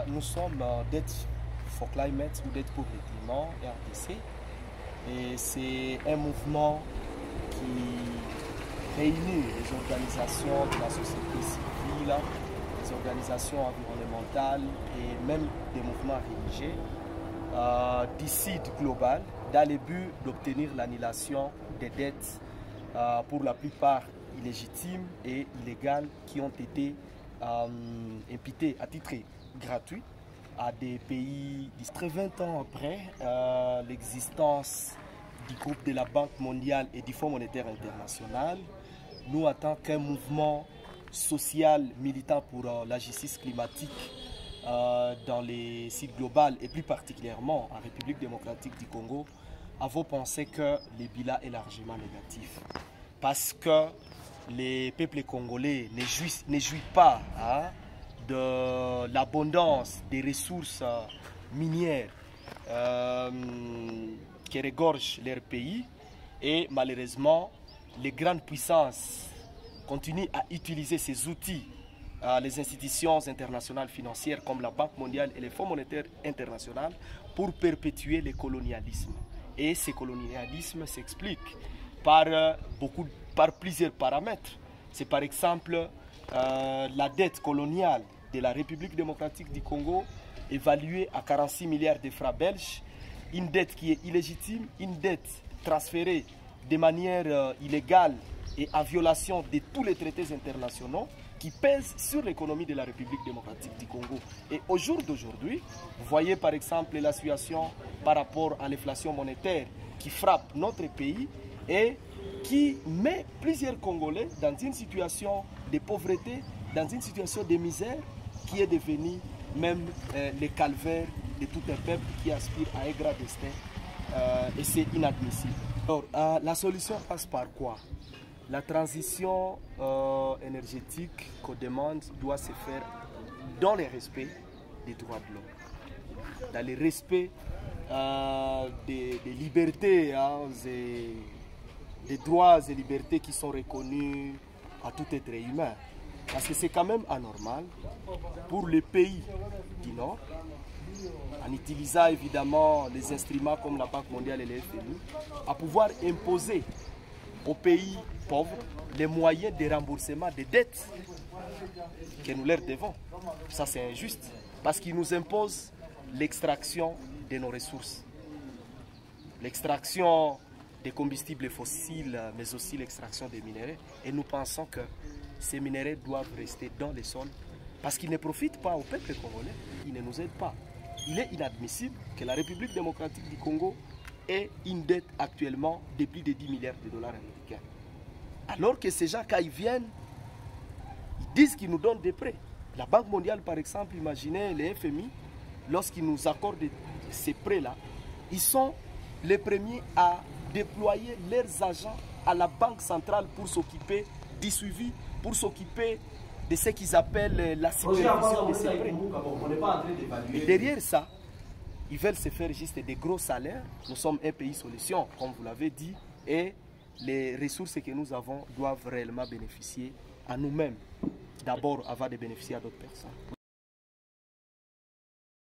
Nous sommes Debt for Climate ou Debt pour le climat, RDC, et c'est un mouvement qui réunit les organisations de la société civile, les organisations environnementales et même des mouvements religieux d'ici global dans le but d'obtenir l'annulation des dettes pour la plupart illégitimes et illégales qui ont été imputées à titre gratuit à des pays. 20 ans après l'existence du groupe de la Banque mondiale et du Fonds monétaire international, nous, en tant qu'un mouvement social militant pour la justice climatique dans les sites globaux et plus particulièrement en République démocratique du Congo, avons pensé que le bilan est largement négatif. Parce que les peuples congolais ne jouissent pas de l'abondance des ressources minières qui regorgent leur pays, et malheureusement les grandes puissances continuent à utiliser ces outils, les institutions internationales financières comme la Banque mondiale et le Fonds monétaire international, pour perpétuer le colonialisme. Et ce colonialisme s'explique par plusieurs paramètres. C'est par exemple la dette coloniale de la République démocratique du Congo, évaluée à 46 milliards de francs belges, une dette qui est illégitime, une dette transférée de manière illégale et en violation de tous les traités internationaux qui pèsent sur l'économie de la République démocratique du Congo. Et au jour d'aujourd'hui, vous voyez par exemple la situation par rapport à l'inflation monétaire qui frappe notre pays et qui met plusieurs Congolais dans une situation de pauvreté, dans une situation de misère qui est devenue même le calvaire de tout un peuple qui aspire à un grand destin, et c'est inadmissible. Alors, la solution passe par quoi? La transition énergétique qu'on demande doit se faire dans le respect des droits de l'homme, dans le respect des libertés, des droits et libertés qui sont reconnus à tout être humain. Parce que c'est quand même anormal pour les pays du Nord, en utilisant évidemment les instruments comme la Banque mondiale et le FMI, à pouvoir imposer aux pays pauvres les moyens de remboursement des dettes que nous leur devons. Ça, c'est injuste, parce qu'ils nous imposent l'extraction de nos ressources, l'extraction des combustibles fossiles, mais aussi l'extraction des minéraux. Et nous pensons que ces minéraux doivent rester dans les sols parce qu'ils ne profitent pas au peuple congolais, ils ne nous aident pas. Il est inadmissible que la République démocratique du Congo ait une dette actuellement de plus de 10 milliards de dollars américains. Alors que ces gens, quand ils viennent, ils disent qu'ils nous donnent des prêts. La Banque mondiale, par exemple, imaginez les FMI, lorsqu'ils nous accordent ces prêts-là, ils sont les premiers à déployer leurs agents à la Banque centrale pour s'occuper du suivi, pour s'occuper de ce qu'ils appellent la supervision de ces prêts. Et derrière ça, ils veulent se faire juste des gros salaires. Nous sommes un pays solution, comme vous l'avez dit, et les ressources que nous avons doivent réellement bénéficier à nous-mêmes, d'abord avant de bénéficier à d'autres personnes.